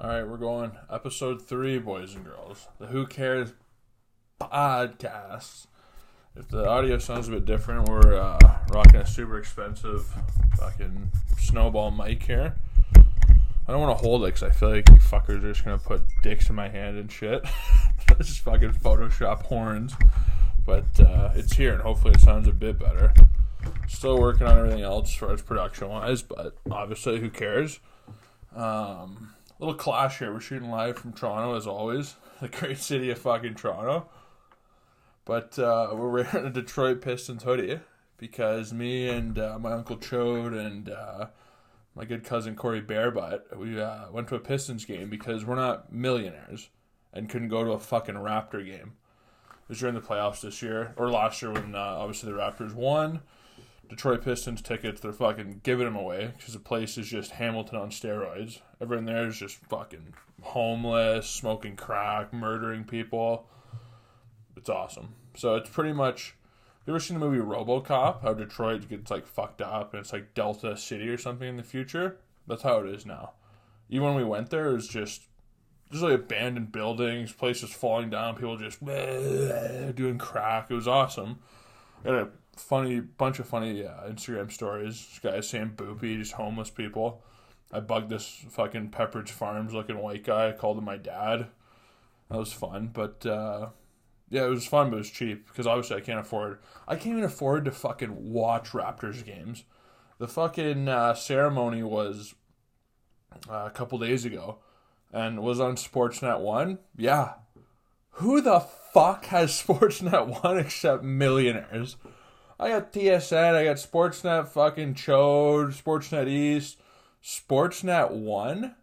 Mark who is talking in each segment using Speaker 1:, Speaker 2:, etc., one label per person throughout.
Speaker 1: All right, we're going episode 3, boys and girls. The Who Cares podcast. If the audio sounds a bit different, we're rocking a super expensive fucking snowball mic here. I don't want to hold it because I feel like you fuckers are just going to put dicks in my hand and shit. Just fucking Photoshop horns. But it's here, and hopefully it sounds a bit better. Still working on everything else as far as production-wise, but obviously, who cares? Little clash here. We're shooting live from Toronto, as always. The great city of fucking Toronto. But we're wearing a Detroit Pistons hoodie because me and my Uncle Chode and my good cousin Corey Bearbutt, we went to a Pistons game because we're not millionaires and couldn't go to a fucking Raptor game. It was during the playoffs this year, or last year when obviously the Raptors won. Detroit Pistons tickets, they're fucking giving them away because the place is just Hamilton on steroids. Everyone there is just fucking homeless, smoking crack, murdering people. It's awesome. So it's pretty much, you ever seen the movie RoboCop? How Detroit gets like fucked up and it's like Delta City or something in the future? That's how it is now. Even when we went there, it was just like abandoned buildings, places falling down, people just doing crack. It was awesome. Got a bunch of funny Instagram stories. This guy's saying boopy, just homeless people. I bugged this fucking Pepperidge Farms looking white guy. I called him my dad. That was fun, but yeah, it was fun, but it was cheap because obviously I can't even afford to fucking watch Raptors games. The fucking ceremony was a couple days ago and was on Sportsnet 1. Yeah. Who the fuck has Sportsnet 1 except millionaires? I got TSN, I got Sportsnet fucking Chode, Sportsnet East, Sportsnet 1?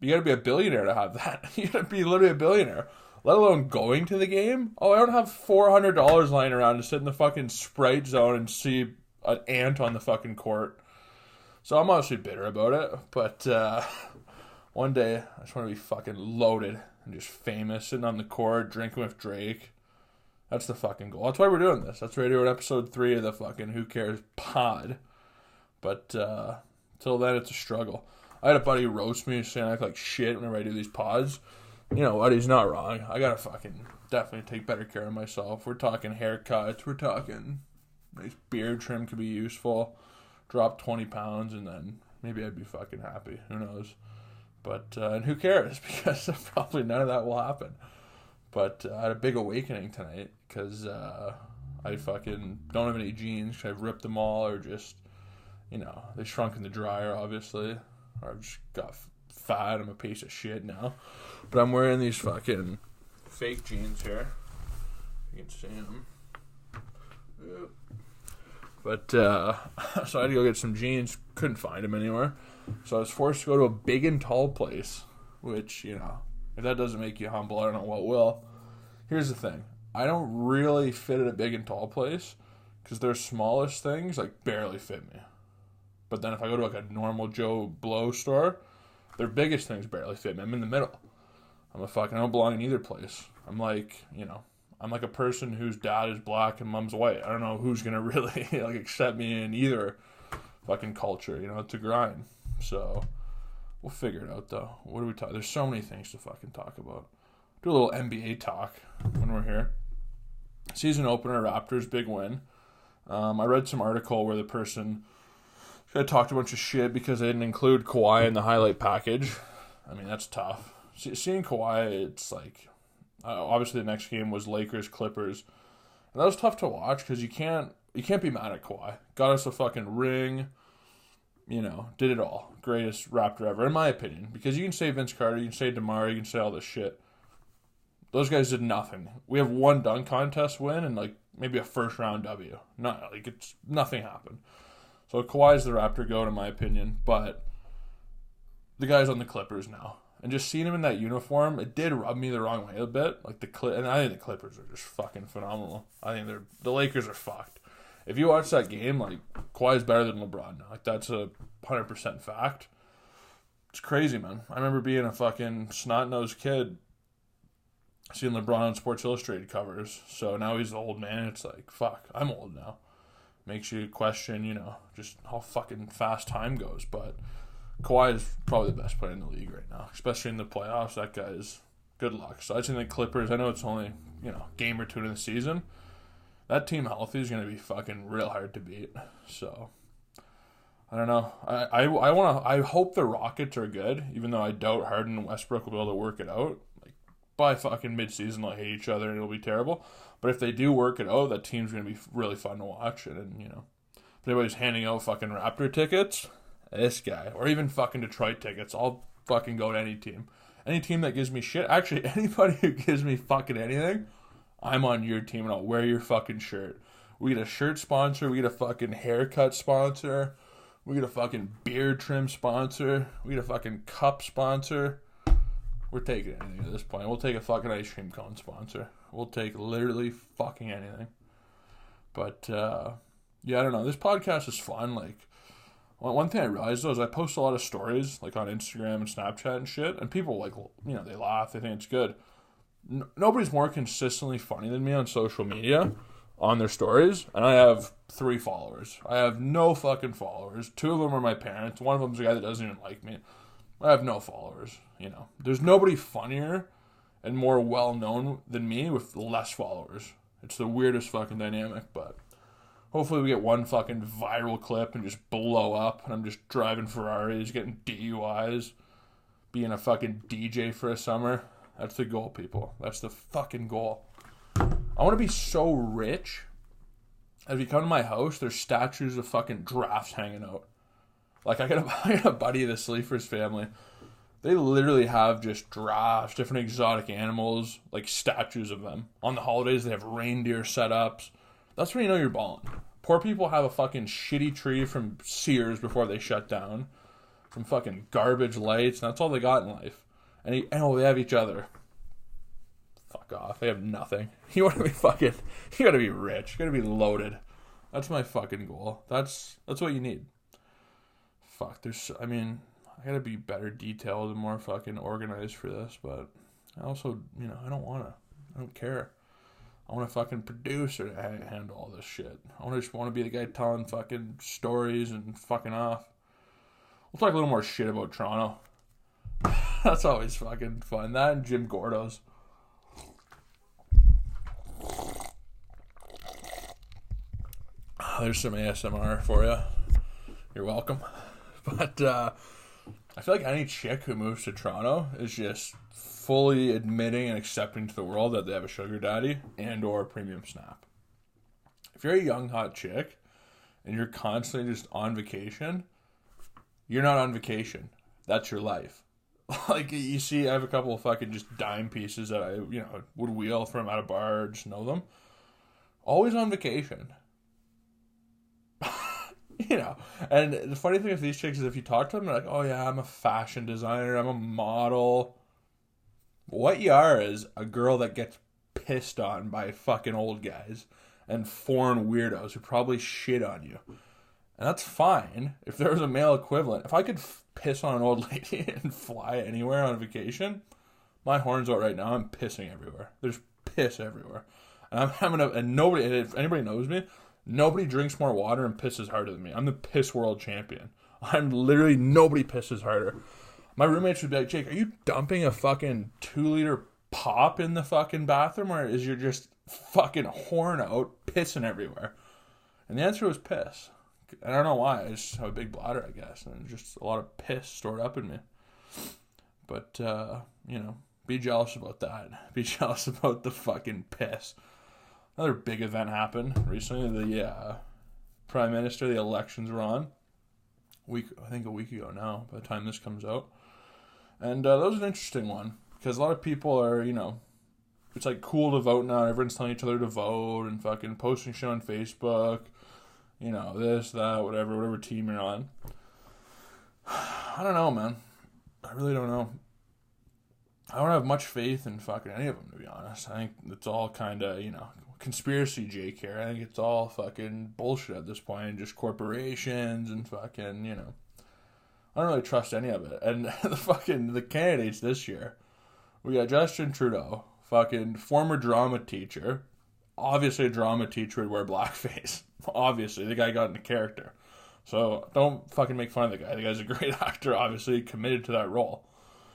Speaker 1: You gotta be a billionaire to have that. You gotta be literally a billionaire. Let alone going to the game? Oh, I don't have $400 lying around to sit in the fucking Sprite zone and see an ant on the fucking court. So I'm obviously bitter about it, but one day I just want to be fucking loaded and just famous, sitting on the court, drinking with Drake. That's the fucking goal. That's why we're doing this. That's why we're doing episode 3 of the fucking Who Cares pod. But till then, it's a struggle. I had a buddy roast me saying I act like shit whenever I do these pods. You know what? He's not wrong. I gotta fucking definitely take better care of myself. We're talking haircuts. We're talking nice beard trim could be useful. Drop 20 pounds and then maybe I'd be fucking happy. Who knows? But and who cares? Because probably none of that will happen. But I had a big awakening tonight because I fucking don't have any jeans. I've ripped them all or just, you know, they shrunk in the dryer, obviously. Or I've just got fat. I'm a piece of shit now. But I'm wearing these fucking fake jeans here. You can see them. But, so I had to go get some jeans. Couldn't find them anywhere. So I was forced to go to a big and tall place, which, you know, if that doesn't make you humble, I don't know what will. Here's the thing. I don't really fit at a big and tall place because their smallest things, like, barely fit me. But then if I go to, like, a normal Joe Blow store, their biggest things barely fit me. I'm in the middle. I don't belong in either place. I'm like, you know, I'm like a person whose dad is black and mom's white. I don't know who's going to really, like, accept me in either fucking culture. You know, it's a grind. So we'll figure it out, though. What do we talk? There's so many things to fucking talk about. Do a little NBA talk when we're here. Season opener, Raptors, big win. I read some article where the person talked a bunch of shit because they didn't include Kawhi in the highlight package. I mean, that's tough. Seeing Kawhi, it's like, obviously the next game was Lakers-Clippers. And that was tough to watch because you can't be mad at Kawhi. Got us a fucking ring. You know, did it all. Greatest Raptor ever, in my opinion. Because you can say Vince Carter, you can say DeMar, you can say all this shit. Those guys did nothing. We have one dunk contest win and, like, maybe a first-round W. Nothing happened. So Kawhi's the Raptor GOAT, in my opinion. But the guy's on the Clippers now. And just seeing him in that uniform, it did rub me the wrong way a bit. And I think the Clippers are just fucking phenomenal. I think the Lakers are fucked. If you watch that game, like, Kawhi's better than LeBron. Like, that's a 100% fact. It's crazy, man. I remember being a fucking snot-nosed kid seeing LeBron on Sports Illustrated covers. So now he's the old man. It's like, fuck, I'm old now. Makes you question, you know, just how fucking fast time goes. But Kawhi is probably the best player in the league right now, especially in the playoffs. That guy is good luck. So I think the Clippers, I know it's only, game or two in the season. That team healthy is going to be fucking real hard to beat. So I don't know. I hope the Rockets are good, even though I doubt Harden and Westbrook will be able to work it out. Like by fucking midseason, they'll hate each other and it'll be terrible. But if they do work it out, that team's going to be really fun to watch. And if anybody's handing out fucking Raptor tickets, this guy, or even fucking Detroit tickets, I'll fucking go to any team. Any team that gives me shit. Actually, anybody who gives me fucking anything, I'm on your team and I'll wear your fucking shirt. We get a shirt sponsor. We get a fucking haircut sponsor. We get a fucking beard trim sponsor. We get a fucking cup sponsor. We're taking anything at this point. We'll take a fucking ice cream cone sponsor. We'll take literally fucking anything. But, yeah, I don't know. This podcast is fun. Like, one thing I realized, though, is I post a lot of stories, like, on Instagram and Snapchat and shit, and people, like, they laugh. They think it's good. Nobody's more consistently funny than me on social media on their stories, and I have 3 followers. I have no fucking followers. 2 of them are my parents. One of them's a guy that doesn't even like me. I have no followers, There's nobody funnier and more well-known than me with less followers. It's the weirdest fucking dynamic, but hopefully we get one fucking viral clip and just blow up, and I'm just driving Ferraris, getting DUIs, being a fucking DJ for a summer. That's the goal, people. That's the fucking goal. I want to be so rich. If you come to my house, there's statues of fucking giraffes hanging out. Like, I got a buddy of the Sleafers family. They literally have just giraffes, different exotic animals, like statues of them. On the holidays, they have reindeer setups. That's when you know you're balling. Poor people have a fucking shitty tree from Sears before they shut down. Some fucking garbage lights, and that's all they got in life. And they have each other. Fuck off. They have nothing. You want to be fucking... You gotta be rich. You gotta be loaded. That's my fucking goal. That's what you need. Fuck, I gotta be better detailed and more fucking organized for this, but I also, I don't care. I want to fucking produce or handle all this shit. I just want to be the guy telling fucking stories and fucking off. We'll talk a little more shit about Toronto. That's always fucking fun. That and Jim Gordo's. There's some ASMR for you. You're welcome. But I feel like any chick who moves to Toronto is just fully admitting and accepting to the world that they have a sugar daddy and or a premium snap. If you're a young, hot chick and you're constantly just on vacation, you're not on vacation. That's your life. Like, you see, I have a couple of fucking just dime pieces that I, would wheel from at a bar, just know them. Always on vacation. And the funny thing with these chicks is if you talk to them, they're like, oh yeah, I'm a fashion designer, I'm a model. What you are is a girl that gets pissed on by fucking old guys and foreign weirdos who probably shit on you. And that's fine if there was a male equivalent. If I could piss on an old lady and fly anywhere on vacation, my horn's out right now. I'm pissing everywhere. There's piss everywhere. And if anybody knows me, nobody drinks more water and pisses harder than me. I'm the piss world champion. Nobody pisses harder. My roommates would be like, Jake, are you dumping a fucking 2-liter pop in the fucking bathroom, or is you just fucking horn out, pissing everywhere? And the answer was piss. I don't know why. I just have a big bladder, I guess, and just a lot of piss stored up in me. But, be jealous about that. Be jealous about the fucking piss. Another big event happened recently. The Prime Minister, the elections were on. I think a week ago now, by the time this comes out. And that was an interesting one, because a lot of people are, it's like cool to vote now. Everyone's telling each other to vote and fucking posting shit on Facebook. This, that, whatever team you're on. I don't know, man. I really don't know. I don't have much faith in fucking any of them, to be honest. I think it's all kind of, conspiracy Jake here. I think it's all fucking bullshit at this point. Just corporations and fucking, I don't really trust any of it. And the candidates this year, we got Justin Trudeau, fucking former drama teacher. Obviously a drama teacher would wear blackface. Obviously, the guy got into character. So don't fucking make fun of the guy. The guy's a great actor, obviously committed to that role.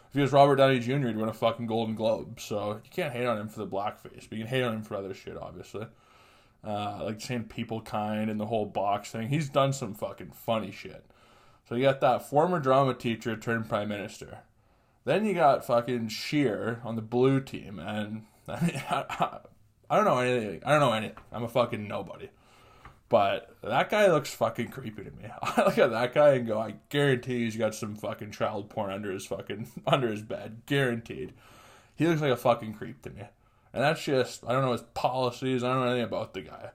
Speaker 1: If he was Robert Downey Jr., he'd win a fucking Golden Globe. So you can't hate on him for the blackface, but you can hate on him for other shit, obviously. Like saying people kind and the whole box thing. He's done some fucking funny shit. So you got that former drama teacher turned prime minister. Then you got fucking Shear on the blue team, and I mean, I don't know anything. I don't know anything. I'm a fucking nobody. But that guy looks fucking creepy to me. I look at that guy and go, I guarantee he's got some fucking child porn under his bed. Guaranteed. He looks like a fucking creep to me. And that's just, I don't know his policies. I don't know anything about the guy.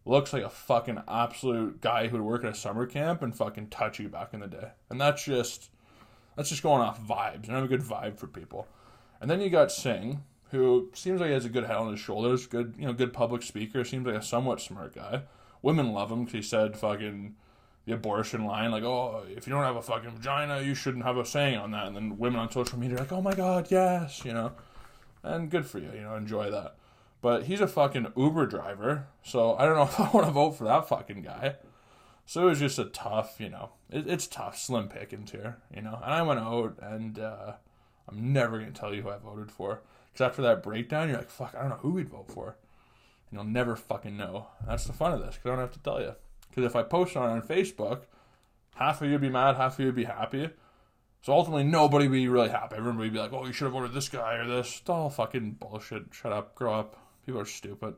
Speaker 1: Looks like a fucking absolute guy who would work at a summer camp and fucking touch you back in the day. And that's just going off vibes. And I have a good vibe for people. And then you got Singh, who seems like he has a good head on his shoulders. Good public speaker. Seems like a somewhat smart guy. Women love him because he said fucking the abortion line, like, oh, if you don't have a fucking vagina, you shouldn't have a saying on that. And then women on social media are like, oh my god, yes, And good for you, enjoy that. But he's a fucking Uber driver, so I don't know if I want to vote for that fucking guy. So it was just a tough, it's tough, slim pickings here, And I went out, and I'm never going to tell you who I voted for. Because after that breakdown, you're like, fuck, I don't know who we'd vote for. You'll never fucking know. That's the fun of this, because I don't have to tell you. Because if I post on Facebook, half of you would be mad, half of you would be happy. So ultimately, nobody would be really happy. Everybody would be like, oh, you should have voted this guy or this. It's all fucking bullshit. Shut up. Grow up. People are stupid.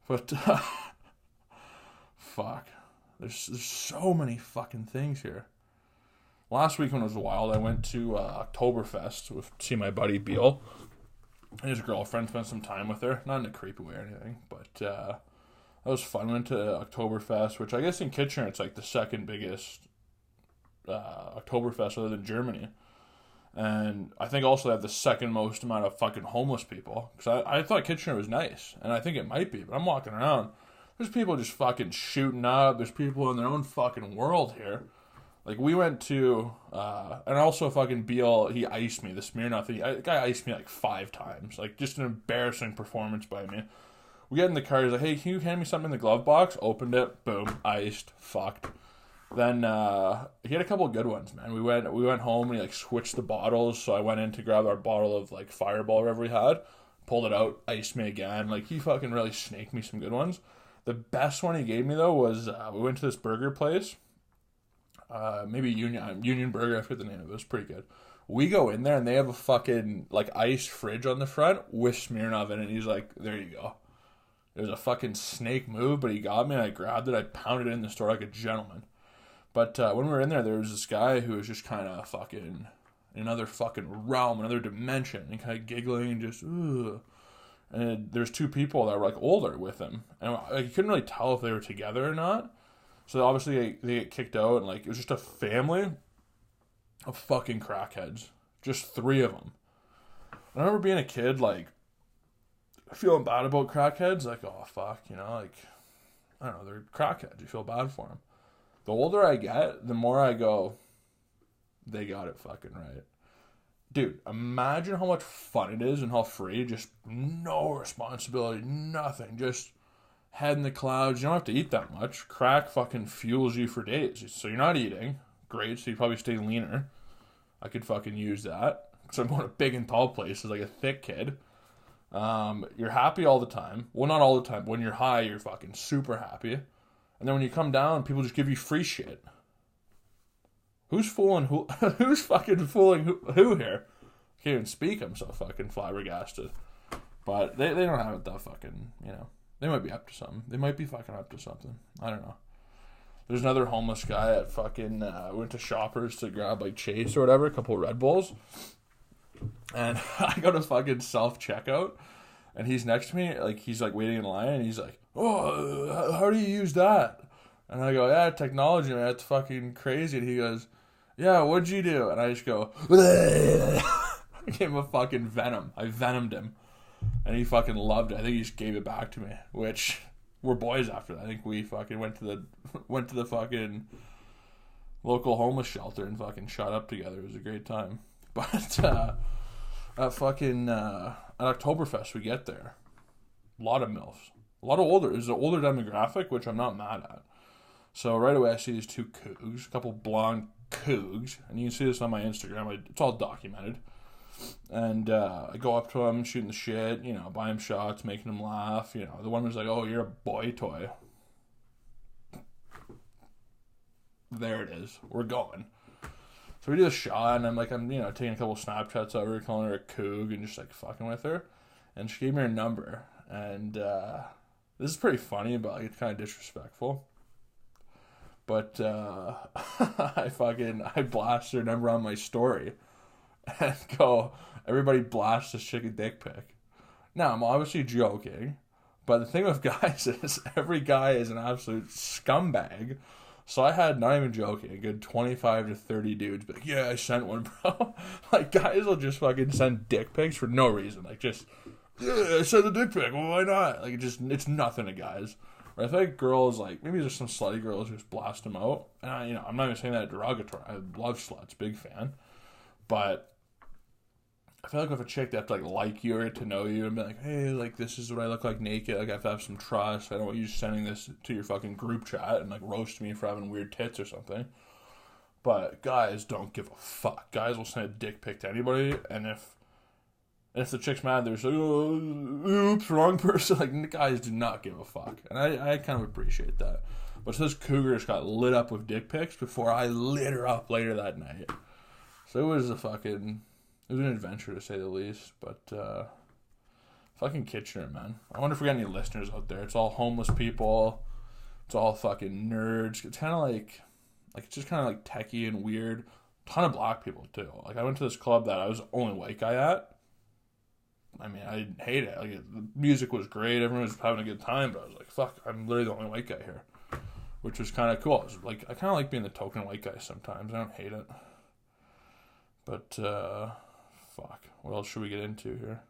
Speaker 1: But, fuck. There's so many fucking things here. Last week when it was wild, I went to Oktoberfest to see my buddy Beal. And his girlfriend, spent some time with her. Not in a creepy way or anything, but that was fun. Went to Oktoberfest, which I guess in Kitchener it's like the second biggest Oktoberfest other than Germany. And I think also they have the second most amount of fucking homeless people. Because I thought Kitchener was nice, and I think it might be, but I'm walking around. There's people just fucking shooting up. There's people in their own fucking world here. Like, we went to, and also fucking Beal, he iced me, the Smirnoff thing. The guy iced me like 5 times. Like, just an embarrassing performance by me. We get in the car, he's like, hey, can you hand me something in the glove box? Opened it, boom, iced, fucked. Then, he had a couple of good ones, man. We went home and he, like, switched the bottles, so I went in to grab our bottle of, like, Fireball or whatever we had, pulled it out, iced me again. Like, he fucking really snaked me some good ones. The best one he gave me, though, was, we went to this burger place. Maybe Union Burger, I forget the name of it. It was pretty good. We go in there and they have a fucking like iced fridge on the front with Smirnoff in it. And he's like, there you go. It was a fucking snake move, but he got me and I grabbed it. I pounded it in the store like a gentleman. But when we were in there was this guy who was just kind of fucking in another fucking realm, another dimension, and kind of giggling and just, ugh. And there's 2 people that were like older with him. And you couldn't really tell if they were together or not. So obviously they get kicked out, and like it was just a family of fucking crackheads, just 3 of them. I remember being a kid, like feeling bad about crackheads, like oh fuck, like I don't know, they're crackheads. You feel bad for them. The older I get, the more I go, they got it fucking right, dude. Imagine how much fun it is and how free, just no responsibility, nothing, just. Head in the clouds. You don't have to eat that much. Crack fucking fuels you for days. So you're not eating. Great. So you probably stay leaner. I could fucking use that. Because I'm going to big and tall places like a thick kid. You're happy all the time. Well, not all the time. But when you're high, you're fucking super happy. And then when you come down, people just give you free shit. Who's fooling who? Who's fucking fooling who here? I can't even speak. I'm so fucking flabbergasted. But they don't have it that fucking, They might be up to something. They might be fucking up to something. I don't know. There's another homeless guy at fucking, went to Shoppers to grab like Chase or whatever, a couple of Red Bulls. And I go to fucking self-checkout. And he's next to me, like he's like waiting in line and he's like, oh, how do you use that? And I go, yeah, technology, man, it's fucking crazy. And he goes, yeah, what'd you do? And I just go, I gave him a fucking venom. I venomed him. And he fucking loved it. I think he just gave it back to me, which we're boys after that. I think we fucking went to the fucking local homeless shelter and fucking shot up together. It was a great time. But at fucking at Oktoberfest we get there. A lot of MILFs. A lot of older. It's an older demographic, which I'm not mad at. So right away I see these two cougs, a couple blonde cougs, and you can see this on my Instagram. It's all documented. And I go up to them, shooting the shit, buy them shots, making them laugh. The one was like, "Oh, you're a boy toy." There it is. We're going. So we do a shot, and I'm taking a couple Snapchats of her, calling her a coug, and just like fucking with her. And she gave me her number, and this is pretty funny, but like, it's kind of disrespectful. But I blast her number on my story and go, "Everybody blast this chick a dick pic." Now, I'm obviously joking, but the thing with guys is every guy is an absolute scumbag. So I had, not even joking, a good 25 to 30 dudes be like, "Yeah, I sent one, bro." Like, guys will just fucking send dick pics for no reason. Like, just, "Yeah, I sent a dick pic. Well, why not?" Like, it's nothing to guys. Or I think girls, like, maybe there's some slutty girls who just blast them out. And, I'm not even saying that derogatory. I love sluts, big fan. But I feel like with a chick, they have to like you or get to know you and be like, "Hey, like, this is what I look like naked. Like, I have to have some trust. I don't want you sending this to your fucking group chat and roast me for having weird tits or something." But guys don't give a fuck. Guys will send a dick pic to anybody, and if the chick's mad, they're just like, "Oh, oops, wrong person." Like, guys do not give a fuck, and I kind of appreciate that. But so this cougar just got lit up with dick pics before I lit her up later that night. So it was it was an adventure, to say the least, but fucking Kitchener, man. I wonder if we got any listeners out there. It's all homeless people. It's all fucking nerds. It's kind of it's just kind of techie and weird. Ton of black people, too. Like, I went to this club that I was the only white guy at. I mean, I didn't hate it. Like, the music was great. Everyone was having a good time, but I was like, fuck, I'm literally the only white guy here. Which was kind of cool. I kind of like being the token white guy sometimes. I don't hate it. But, fuck. What else should we get into here?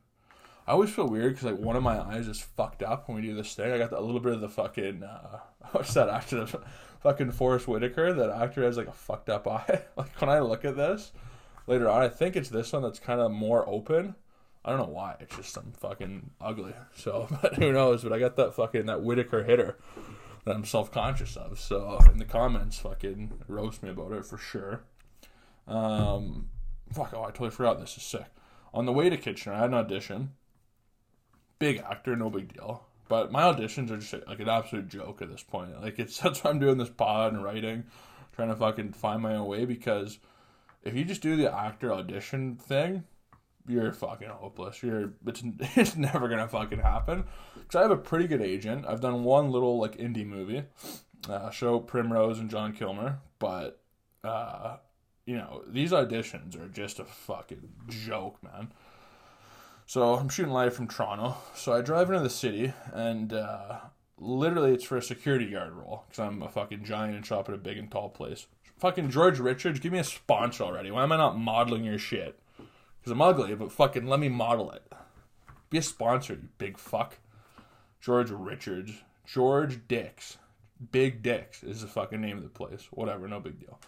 Speaker 1: I always feel weird because one of my eyes is fucked up when we do this thing. I got a little bit of the fucking what's that actor? The fucking Forrest Whitaker. That actor has a fucked up eye. When I look at this later on, I think it's this one that's kind of more open. I don't know why. It's just I'm fucking ugly. So, but who knows? But I got that Whitaker hitter that I'm self-conscious of. So in the comments, fucking roast me about it for sure. Fuck, I totally forgot. This is sick. On the way to Kitchener, I had an audition. Big actor, no big deal. But my auditions are just an absolute joke at this point. That's why I'm doing this pod and writing, trying to fucking find my own way, because if you just do the actor audition thing, you're fucking hopeless. It's never gonna fucking happen. Because I have a pretty good agent. I've done one little indie movie, show Primrose and John Kilmer, but these auditions are just a fucking joke, man. So I'm shooting live from Toronto. So I drive into the city, and literally it's for a security guard role, because I'm a fucking giant and shop at a big and tall place. Fucking George Richards, give me a sponsor already. Why am I not modeling your shit? Because I'm ugly, but fucking let me model it. Be a sponsor, you big fuck. George Richards. George Dicks. Big Dicks is the fucking name of the place. Whatever, no big deal.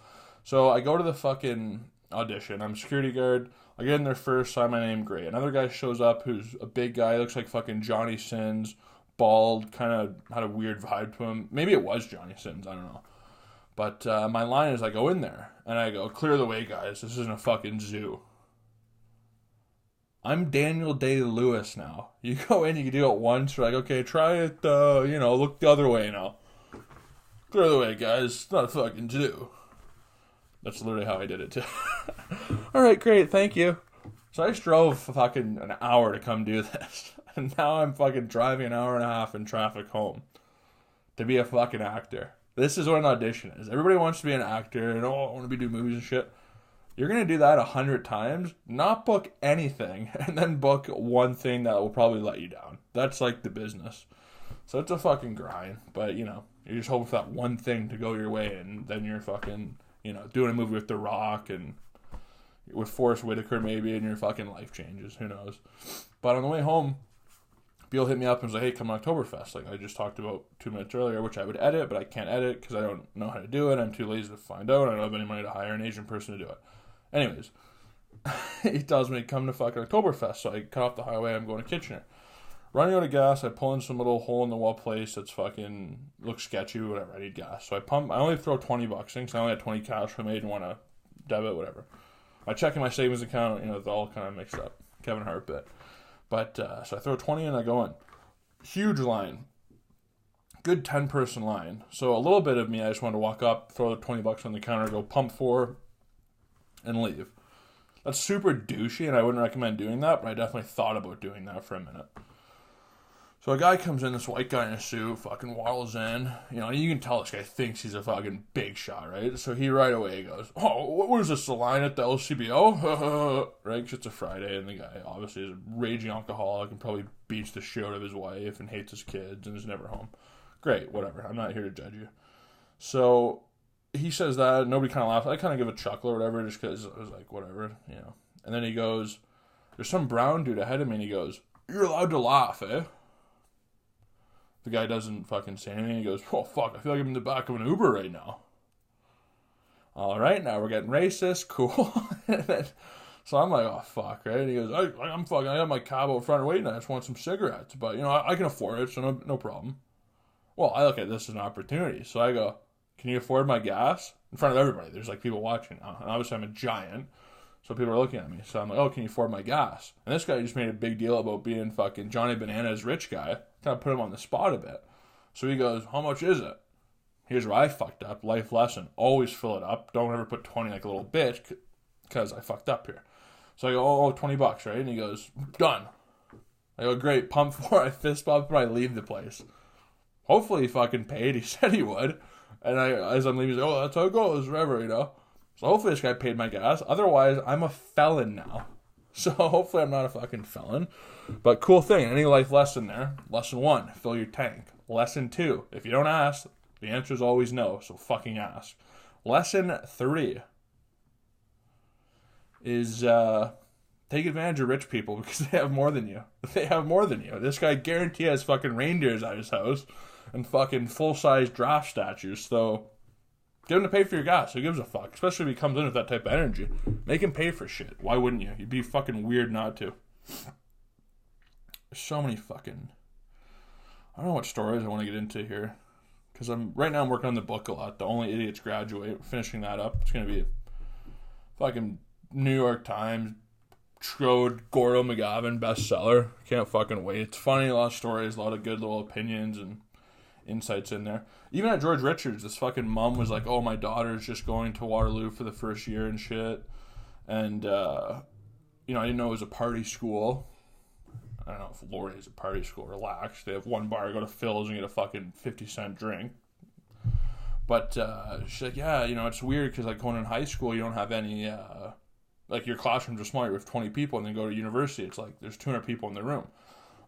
Speaker 1: So I go to the fucking audition. I'm a security guard. I get in there first, sign my name, great. Another guy shows up who's a big guy. Looks like fucking Johnny Sins. Bald, kind of had a weird vibe to him. Maybe it was Johnny Sins, I don't know. But my line is I go in there, and I go, "Clear the way, guys. This isn't a fucking zoo." I'm Daniel Day-Lewis now. You go in, you can do it once. You're like, "Okay, try it, look the other way now. Clear the way, guys. It's not a fucking zoo." That's literally how I did it, too. All right, great. Thank you. So I just drove fucking an hour to come do this. And now I'm fucking driving an hour and a half in traffic home to be a fucking actor. This is what an audition is. Everybody wants to be an actor and, I want to be doing movies and shit. You're going to do that 100 times, not book anything, and then book one thing that will probably let you down. That's the business. So it's a fucking grind. But, you're just hoping for that one thing to go your way, and then you're fucking, doing a movie with The Rock and with Forrest Whitaker maybe, and your fucking life changes. Who knows? But on the way home, Beal hit me up and was like, "Hey, come to Oktoberfest." I just talked about 2 minutes earlier, which I would edit, but I can't edit because I don't know how to do it. I'm too lazy to find out. I don't have any money to hire an Asian person to do it. Anyways, he tells me, "Come to fucking Oktoberfest." So I cut off the highway. I'm going to Kitchener. Running out of gas, I pull in some little hole in the wall place that's fucking looks sketchy, whatever. I need gas. So I only throw $20 in because I only had 20 cash for me. I didn't want to debit, whatever. I check in my savings account, it's all kind of mixed up. Kevin Hart bit. But, so I throw 20 in, I go in. Huge line. Good 10-person line. So a little bit of me, I just wanted to walk up, throw the $20 on the counter, go pump 4, and leave. That's super douchey, and I wouldn't recommend doing that, but I definitely thought about doing that for a minute. So a guy comes in, this white guy in a suit, fucking waddles in. You can tell this guy thinks he's a fucking big shot, right? So he right away goes, oh, what is this, the line at the LCBO? Right? Because it's a Friday, and the guy obviously is a raging alcoholic and probably beats the shit out of his wife and hates his kids and is never home. Great, whatever. I'm not here to judge you. So he says that, nobody kind of laughs. I kind of give a chuckle or whatever just because I was like, whatever, And then he goes, there's some brown dude ahead of me, and he goes, you're allowed to laugh, eh? The guy doesn't fucking say anything. He goes, oh, fuck, I feel like I'm in the back of an Uber right now. All right, now we're getting racist. Cool. So I'm like, oh, fuck, right? And he goes, I'm fucking, I got my cab out front waiting. I just want some cigarettes. But, I can afford it, so no problem. Well, I look at this as an opportunity. So I go, can you afford my gas? In front of everybody. There's, people watching now. And obviously I'm a giant. So people are looking at me. So I'm like, oh, can you afford my gas? And this guy just made a big deal about being fucking Johnny Bananas rich guy. Kind of put him on the spot a bit. So he goes, how much is it? Here's where I fucked up. Life lesson. Always fill it up. Don't ever put 20 like a little bitch because I fucked up here. So I go, oh, $20, right? And he goes, done. I go, great. Pump 4. I fist bump him. I leave the place. Hopefully he fucking paid. He said he would. And as I'm leaving, he's like, oh, that's how it goes, whatever, So hopefully this guy paid my gas. Otherwise, I'm a felon now. So hopefully I'm not a fucking felon. But cool thing. Any life lesson there. Lesson 1, fill your tank. Lesson 2, if you don't ask, the answer is always no. So fucking ask. Lesson 3 is take advantage of rich people because they have more than you. They have more than you. This guy guarantee has fucking reindeers at his house and fucking full-size draft statues. So get him to pay for your gas. Who gives a fuck? Especially if he comes in with that type of energy. Make him pay for shit. Why wouldn't you? You'd be fucking weird not to. There's so many fucking... I don't know what stories I want to get into here. Because right now I'm working on the book a lot. The Only Idiots Graduate. Finishing that up. It's going to be fucking New York Times, Trode, Goro McGavin bestseller. Can't fucking wait. It's funny. A lot of stories. A lot of good little opinions and insights in there. Even at George Richards, this fucking mom was like, oh, my daughter's just going to Waterloo for the first year and shit. And, I didn't know it was a party school. I don't know if Laurier is a party school. Relax. They have one bar, go to Phil's and get a fucking 50-cent drink. But she's like, yeah, it's weird because, going in high school, you don't have any, your classrooms are small. You have 20 people, and then go to university. It's like there's 200 people in the room.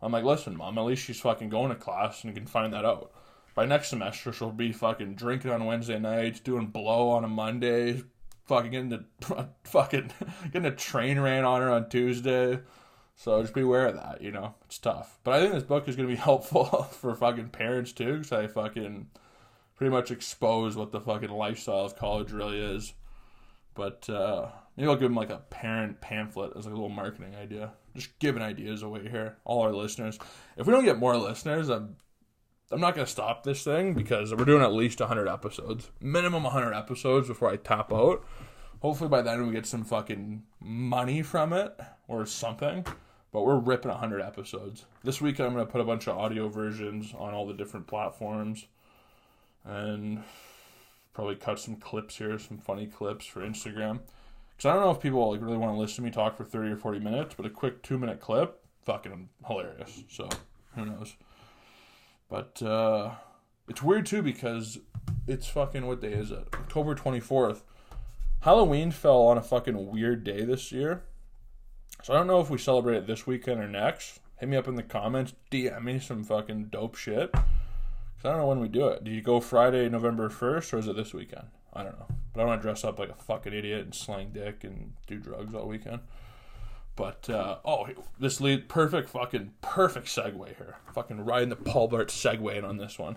Speaker 1: I'm like, listen, Mom, at least she's fucking going to class and can find that out. By next semester, she'll be fucking drinking on Wednesday nights, doing blow on a Monday, fucking getting a train ran on her on Tuesday. So just be aware of that, It's tough. But I think this book is going to be helpful for fucking parents, too, because I fucking pretty much expose what the fucking lifestyle of college really is. But maybe I'll give them, a parent pamphlet as a little marketing idea. Just giving ideas away here. All our listeners. If we don't get more listeners, I'm not going to stop this thing because we're doing at least 100 episodes. Minimum 100 episodes before I tap out. Hopefully by then we get some fucking money from it or something. But we're ripping 100 episodes. This week I'm going to put a bunch of audio versions on all the different platforms. And probably cut some clips here, some funny clips for Instagram. Because I don't know if people really want to listen to me talk for 30 or 40 minutes, but a quick 2-minute clip, fucking hilarious. So, who knows? But it's weird too because it's fucking, what day is it? October 24th. Halloween fell on a fucking weird day this year. So I don't know if we celebrate it this weekend or next. Hit me up in the comments. DM me some fucking dope shit. Because I don't know when we do it. Do you go Friday, November 1st, or is it this weekend? I don't know. But I don't want to dress up like a fucking idiot and slang dick and do drugs all weekend. But, perfect segue here. Fucking riding the Paul Blart Segway on this one.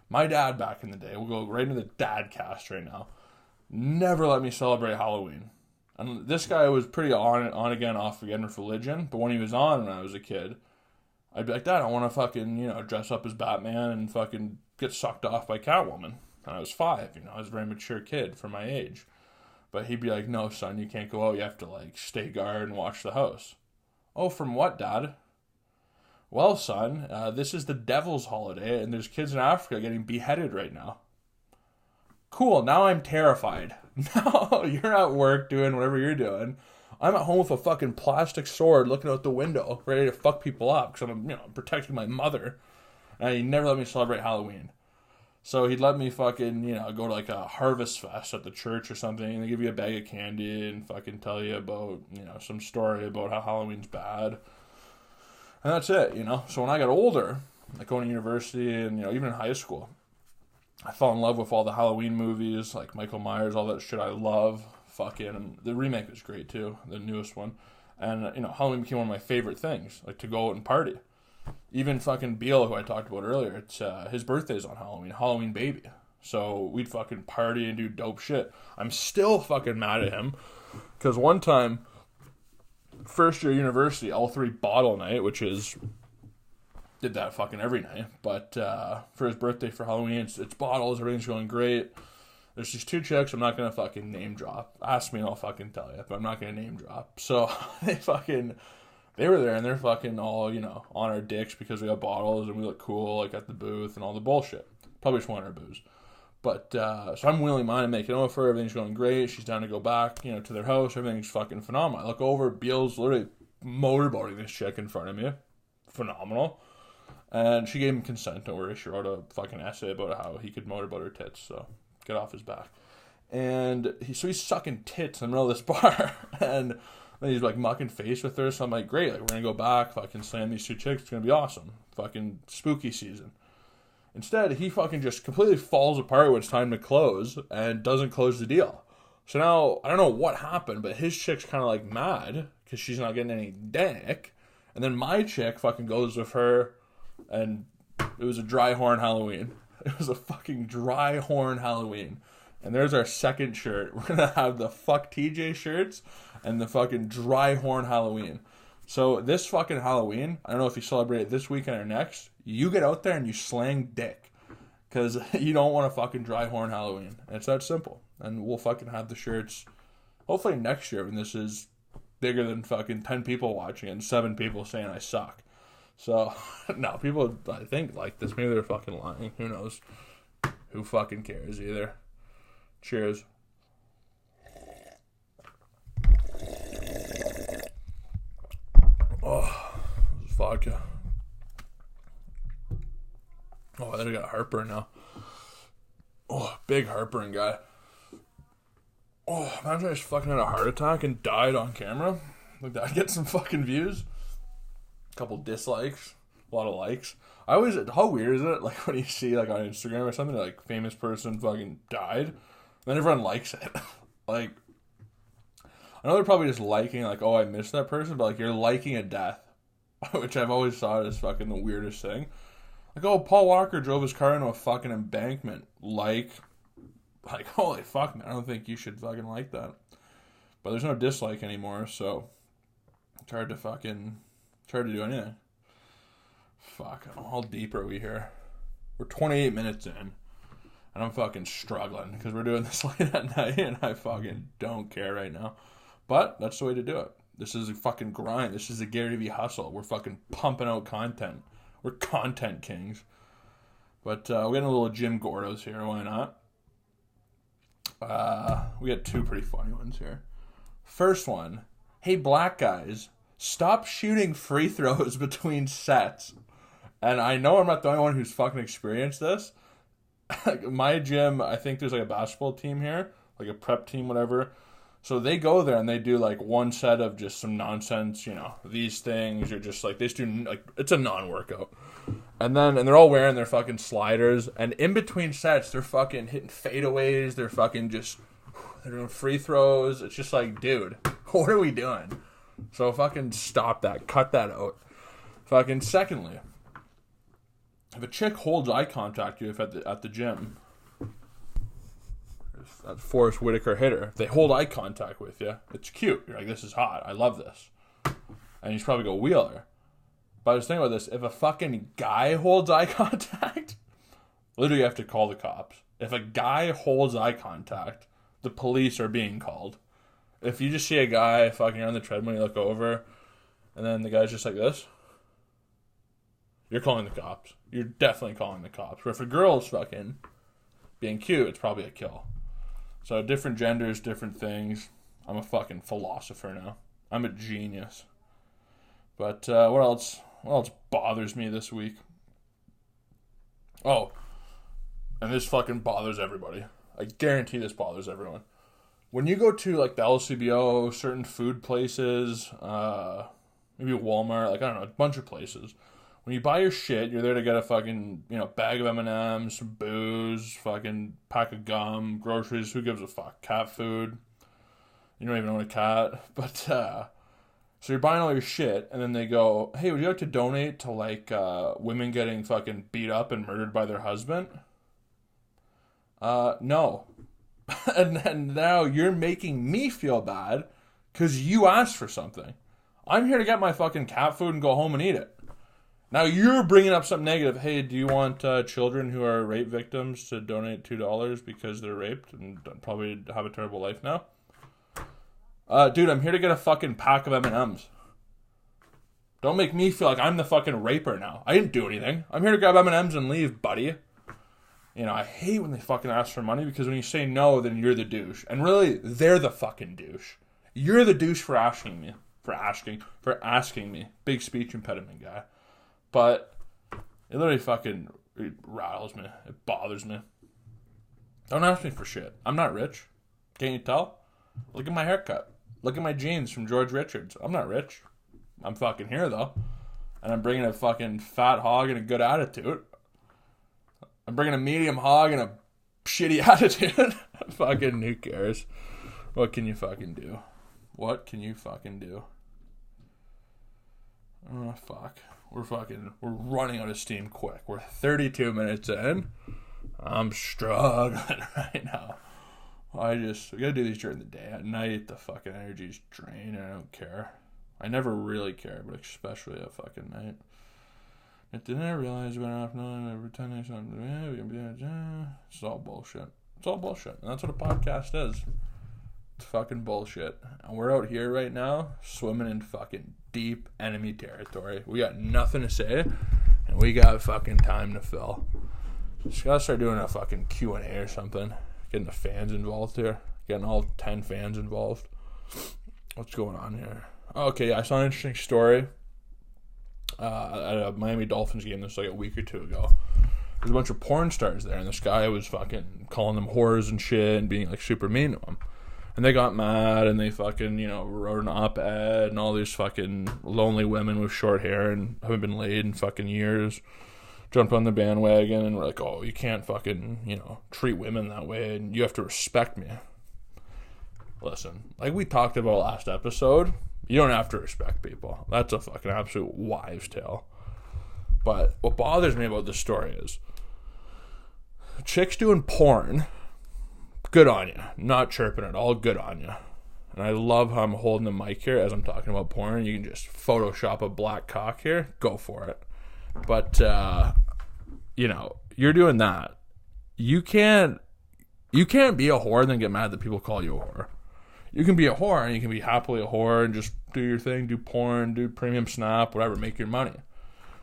Speaker 1: My dad back in the day, we'll go right into the dad cast right now, never let me celebrate Halloween. And this guy was pretty on again, off again with religion. But when he was on when I was a kid, I'd be like, Dad, I want to fucking, dress up as Batman and fucking get sucked off by Catwoman. And I was 5, I was a very mature kid for my age. But he'd be like, no, son, you can't go out. You have to, stay guard and watch the house. Oh, from what, Dad? Well, son, this is the devil's holiday, and there's kids in Africa getting beheaded right now. Cool, now I'm terrified. Now you're at work doing whatever you're doing. I'm at home with a fucking plastic sword looking out the window, ready to fuck people up because I'm, protecting my mother. And he never let me celebrate Halloween. So he'd let me fucking, go to a harvest fest at the church or something, and they give you a bag of candy and fucking tell you about, some story about how Halloween's bad. And that's it, So when I got older, going to university and, even in high school, I fell in love with all the Halloween movies, like Michael Myers, all that shit I love. Fucking, the remake was great too, the newest one. And, Halloween became one of my favorite things, to go out and party. Even fucking Beal, who I talked about earlier, it's his birthday's on Halloween baby. So we'd fucking party and do dope shit. I'm still fucking mad at him, because one time, first year university, L3 bottle night, which is, did that fucking every night, but for his birthday for Halloween, it's bottles, everything's going great. There's these 2 chicks I'm not going to fucking name drop. Ask me and I'll fucking tell you, but I'm not going to name drop. So they were there and they're fucking all, on our dicks because we got bottles and we look cool, at the booth and all the bullshit. Probably just wanted our booze. But, so I'm wheeling mine and making over for her. Everything's going great. She's down to go back, to their house. Everything's fucking phenomenal. I look over, Beal's literally motorboating this chick in front of me. Phenomenal. And she gave him consent. Don't worry. She wrote a fucking essay about how he could motorboat her tits. So get off his back. And he's sucking tits in the middle of this bar. And then he's mucking face with her. So I'm like, great. We're going to go back, fucking slam these 2 chicks. It's going to be awesome. Fucking spooky season. Instead, he fucking just completely falls apart when it's time to close and doesn't close the deal. So now, I don't know what happened, but his chick's kind of mad because she's not getting any dick. And then my chick fucking goes with her, and it was a dry horn Halloween. It was a fucking dry horn Halloween. And there's our second shirt. We're going to have the fuck TJ shirts and the fucking dry horn Halloween. So this fucking Halloween, I don't know if you celebrate it this weekend or next, you get out there and you slang dick. Because you don't want to fucking dry horn Halloween. And it's that simple. And we'll fucking have the shirts hopefully next year when this is bigger than fucking 10 people watching and 7 people saying I suck. So, no, people, I think, like this. Maybe they're fucking lying. Who knows? Who fucking cares either? Cheers. Oh, this is vodka. Oh, I think I got heartburn now. Oh, big heartburn guy. Oh, imagine I just fucking had a heart attack and died on camera. Like that, I'd get some fucking views. A couple dislikes. A lot of likes. How weird is it? When you see on Instagram or something, famous person fucking died. Then everyone likes it. I know they're probably just liking, oh, I missed that person, but you're liking a death. Which I've always thought is fucking the weirdest thing. Oh, Paul Walker drove his car into a fucking embankment. Holy fuck, man. I don't think you should fucking like that. But there's no dislike anymore, so it's hard to do anything. Fuck, how deep are we here? We're 28 minutes in, and I'm fucking struggling because we're doing this late at night, and I fucking don't care right now. But that's the way to do it. This is a fucking grind. This is a Gary Vee hustle. We're fucking pumping out content. We're content kings. But we're getting a little Jim Gordos here. Why not? We got 2 pretty funny ones here. First one. Hey, black guys. Stop shooting free throws between sets. And I know I'm not the only one who's fucking experienced this. My gym, I think there's a basketball team here. A prep team, whatever. So they go there and they do one set of just some nonsense, these things. You're just they just do, it's a non-workout. And they're all wearing their fucking sliders. And in between sets, they're fucking hitting fadeaways. They're fucking they're doing free throws. It's just dude, what are we doing? So fucking stop that. Cut that out. Fucking secondly, if a chick holds eye contact with you at the gym, that Forrest Whitaker hitter, they hold eye contact with you. It's cute. You're this is hot. I love this. And you should probably go wheeler. But I was thinking about this. If a fucking guy holds eye contact, literally you have to call the cops. If a guy holds eye contact, the police are being called. If you just see a guy fucking on the treadmill, you look over, and then the guy's just like this, you're calling the cops. You're definitely calling the cops. But if a girl's fucking being cute, it's probably a kill. So different genders, different things. I'm a fucking philosopher now. I'm a genius. But what else bothers me this week? Oh, and this fucking bothers everybody. I guarantee this bothers everyone. When you go to like the LCBO, certain food places, maybe Walmart, like I don't know, a bunch of places. When you buy your shit, you're there to get a fucking, bag of M&Ms, some booze, fucking pack of gum, groceries, who gives a fuck? Cat food. You don't even own a cat. But, so you're buying all your shit, and then they go, hey, would you like to donate to, like, women getting fucking beat up and murdered by their husband? No. and now you're making me feel bad because you asked for something. I'm here to get my fucking cat food and go home and eat it. Now you're bringing up something negative. Hey, do you want children who are rape victims to donate $2 because they're raped and probably have a terrible life now? Dude, I'm here to get a fucking pack of M&Ms. Don't make me feel like I'm the fucking raper now. I didn't do anything. I'm here to grab M&Ms and leave, buddy. I hate when they fucking ask for money because when you say no, then you're the douche. And really, they're the fucking douche. You're the douche for asking me. For asking me. Big speech impediment guy. But it literally fucking rattles me. It bothers me. Don't ask me for shit. I'm not rich. Can't you tell? Look at my haircut. Look at my jeans from George Richards. I'm not rich. I'm fucking here, though. And I'm bringing a fucking fat hog and a good attitude. I'm bringing a medium hog and a shitty attitude. Fucking who cares? What can you fucking do? What can you fucking do? Oh, fuck. We're running out of steam quick. We're 32 minutes in. I'm struggling right now. We gotta do these during the day. At night, the fucking energy's drained and I don't care. I never really care, but especially at fucking night. I didn't realize about half knowing every time there's something. It's all bullshit. It's all bullshit. And that's what a podcast is. It's fucking bullshit. And we're out here right now swimming in fucking deep enemy territory. We got nothing to say, and we got fucking time to fill. Just gotta start doing a fucking Q&A or something. Getting the fans involved here. Getting all 10 fans involved. What's going on here? Okay, I saw an interesting story at a Miami Dolphins game. This was like a week or two ago. There's a bunch of porn stars there, and this guy was fucking calling them whores and shit and being like super mean to them. And they got mad and they fucking, wrote an op-ed and all these fucking lonely women with short hair and haven't been laid in fucking years jumped on the bandwagon and were like, oh, you can't fucking, treat women that way and you have to respect me. Listen, like we talked about last episode, you don't have to respect people. That's a fucking absolute wives' tale. But what bothers me about this story is chicks doing porn, good on you. Not chirping at all, good on you. And I love how I'm holding the mic here as I'm talking about porn. You can just Photoshop a black cock here. Go for it. But, you're doing that. You can't be a whore and then get mad that people call you a whore. You can be a whore and you can be happily a whore and just do your thing, do porn, do premium snap, whatever, make your money.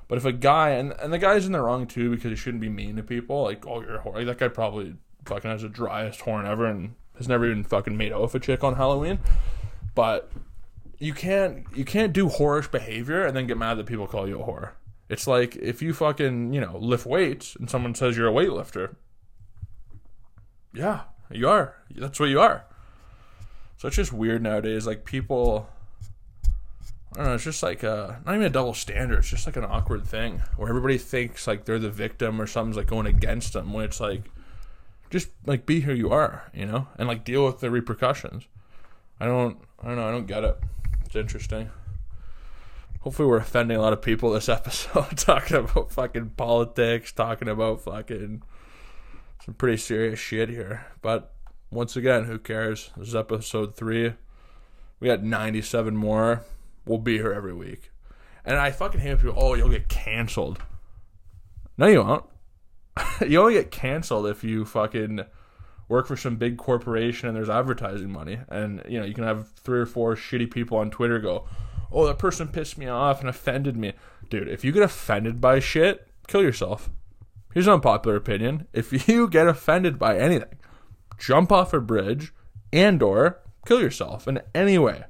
Speaker 1: But if a guy, and the guy's in the wrong too because he shouldn't be mean to people, like, oh, you're a whore. Like, that guy probably fucking has the driest horn ever and has never even fucking made out with a chick on Halloween. But you can't do whorish behavior and then get mad that people call you a whore. It's like if you fucking, lift weights and someone says you're a weightlifter. Yeah, you are. That's what you are. So it's just weird nowadays. Like people, I don't know, it's just like not even a double standard. It's just like an awkward thing where everybody thinks like they're the victim or something's like going against them when it's like, just like be who you are, and like deal with the repercussions. I don't know. I don't get it. It's interesting. Hopefully we're offending a lot of people this episode, talking about fucking politics, talking about fucking some pretty serious shit here. But once again, who cares? This is episode 3. We got 97 more. We'll be here every week. And I fucking hate people, oh, you'll get canceled. No, you won't. You only get canceled if you fucking work for some big corporation and there's advertising money. And, you know, you can have 3 or 4 shitty people on Twitter go, oh, that person pissed me off and offended me. Dude, if you get offended by shit, kill yourself. Here's an unpopular opinion. If you get offended by anything, jump off a bridge and or kill yourself in any way.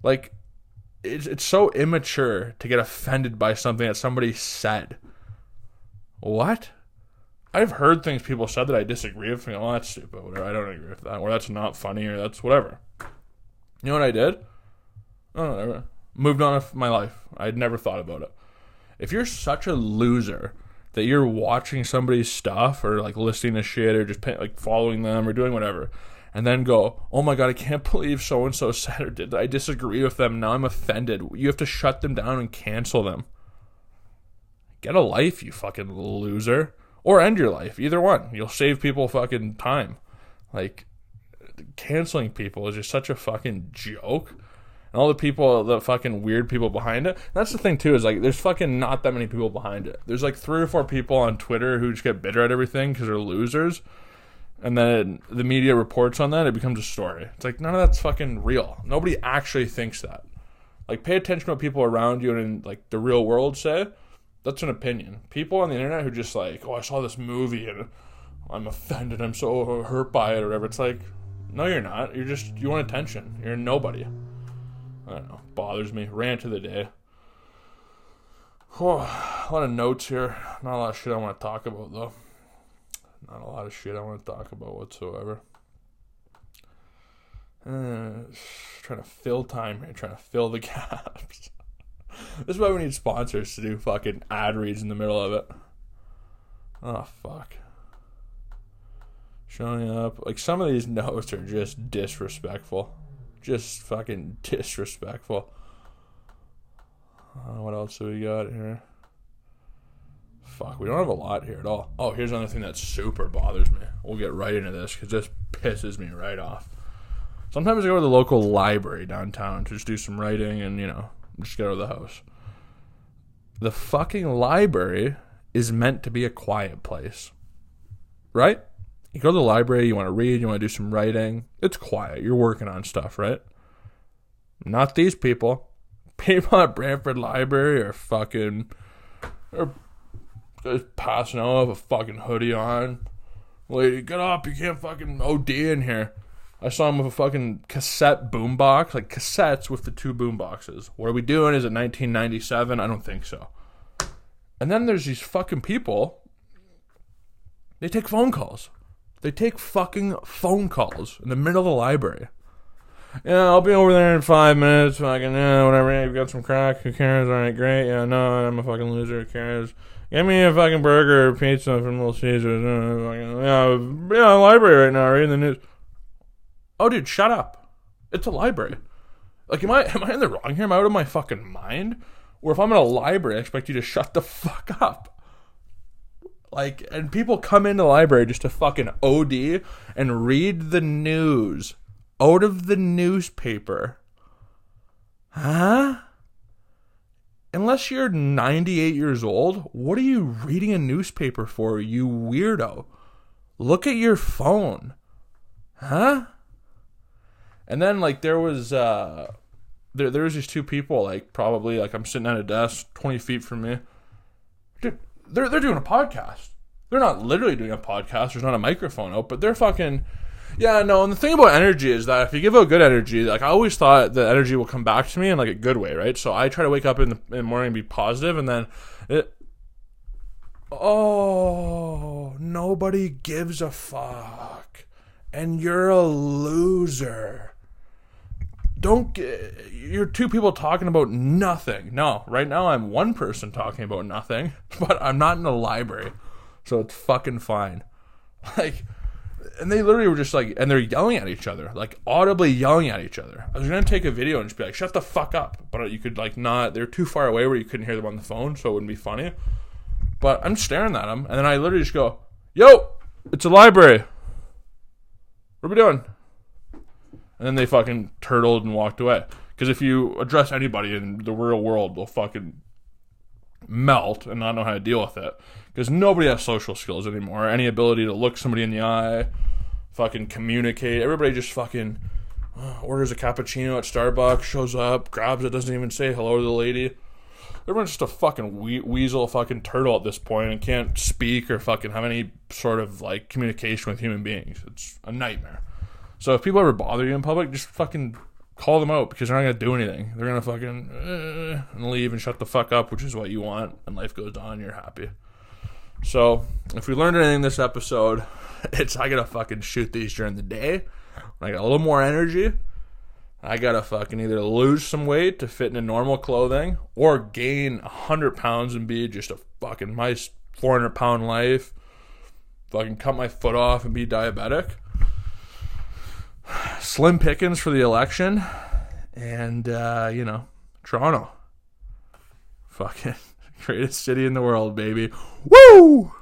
Speaker 1: Like, it's so immature to get offended by something that somebody said. What? I've heard things people said that I disagree with. You know, oh, that's stupid. Whatever. I don't agree with that. Or that's not funny. Or that's whatever. You know what I did? Oh, whatever. Moved on with my life. I'd never thought about it. If you're such a loser that you're watching somebody's stuff or like listening to shit or just like following them or doing whatever, and then go, oh my God, I can't believe so-and-so said or did that. I disagree with them. Now I'm offended. You have to shut them down and cancel them. Get a life, you fucking loser. Or end your life. Either one. You'll save people fucking time. Like, canceling people is just such a fucking joke. And all the people, the fucking weird people behind it. That's the thing, too, is like, there's fucking not that many people behind it. There's like 3 or 4 people on Twitter who just get bitter at everything because they're losers. And then the media reports on that, it becomes a story. It's like, none of that's fucking real. Nobody actually thinks that. Like, pay attention to what people around you and in, like, the real world say. That's an opinion. People on the internet who just like, oh, I saw this movie and I'm offended, I'm so hurt by it or whatever. It's like, no, you're not. You want attention. You're a nobody. I don't know. Bothers me. Rant of the day. Oh, a lot of notes here. Not a lot of shit I want to talk about, though. Not a lot of shit I want to talk about whatsoever. Trying to fill time here. Trying to fill the gaps. This is why we need sponsors to do fucking ad reads in the middle of it. Oh, fuck. Showing up. Like, some of these notes are just disrespectful. Just fucking disrespectful. What else do we got here? Fuck, we don't have a lot here at all. Oh, here's another thing that super bothers me. We'll get right into this because this pisses me right off. Sometimes I go to the local library downtown to just do some writing and, you know, just get out of the house. The fucking library is meant to be a quiet place. Right? You go to the library, you want to read, you want to do some writing. It's quiet. You're working on stuff, right? Not these people. People at Brantford Library are fucking... They're just passing out with a fucking hoodie on. Lady, get up. You can't fucking OD in here. I saw him with a fucking cassette boombox, like cassettes with the 2 boomboxes. What are we doing? Is it 1997? I don't think so. And then there's these fucking people. They take phone calls. They take fucking phone calls in the middle of the library. Yeah, I'll be over there in 5 minutes. Fucking, yeah, whatever. Yeah, you've got some crack. Who cares? All right, great. Yeah, no, I'm a fucking loser. Who cares? Give me a fucking burger or pizza from Little Caesars. Yeah, library right now, reading the news. Oh, dude, shut up. It's a library. Like, am I in the wrong here? Am I out of my fucking mind? Or if I'm in a library, I expect you to shut the fuck up. Like, and people come into the library just to fucking OD and read the news out of the newspaper. Huh? Unless you're 98 years old, what are you reading a newspaper for, you weirdo? Look at your phone. Huh? And then, like, there was these 2 people, like, probably, like, I'm sitting at a desk 20 feet from me. Dude, they're doing a podcast. They're not literally doing a podcast. There's not a microphone out, but they're fucking... Yeah, no, and the thing about energy is that if you give out good energy, like, I always thought that energy will come back to me in, like, a good way, right? So I try to wake up in the morning and be positive, and then oh, nobody gives a fuck. And you're a loser. You're 2 people talking about nothing. No, right now I'm 1 person talking about nothing, but I'm not in a library, so it's fucking fine. Like, and they literally were just like, and they're yelling at each other, like audibly yelling at each other. I was gonna take a video and just be like, shut the fuck up, but you could like not. They're too far away where you couldn't hear them on the phone, so it wouldn't be funny. But I'm staring at them, and then I literally just go, "Yo, it's a library. What are we doing?" And then they fucking turtled and walked away. Because if you address anybody in the real world, they'll fucking melt and not know how to deal with it. Because nobody has social skills anymore. Any ability to look somebody in the eye, fucking communicate. Everybody just fucking orders a cappuccino at Starbucks, shows up, grabs it, doesn't even say hello to the lady. Everyone's just a fucking weasel, fucking turtle at this point and can't speak or fucking have any sort of like communication with human beings. It's a nightmare. So if people ever bother you in public, just fucking call them out because they're not going to do anything. They're going to fucking and leave and shut the fuck up, which is what you want, and life goes on and you're happy. So if we learned anything this episode, it's I got to fucking shoot these during the day. When I got a little more energy, I got to fucking either lose some weight to fit into normal clothing or gain 100 pounds and be just a fucking nice 400-pound life. Fucking cut my foot off and be diabetic. Slim pickings for the election. And, Toronto. Fucking greatest city in the world, baby. Woo!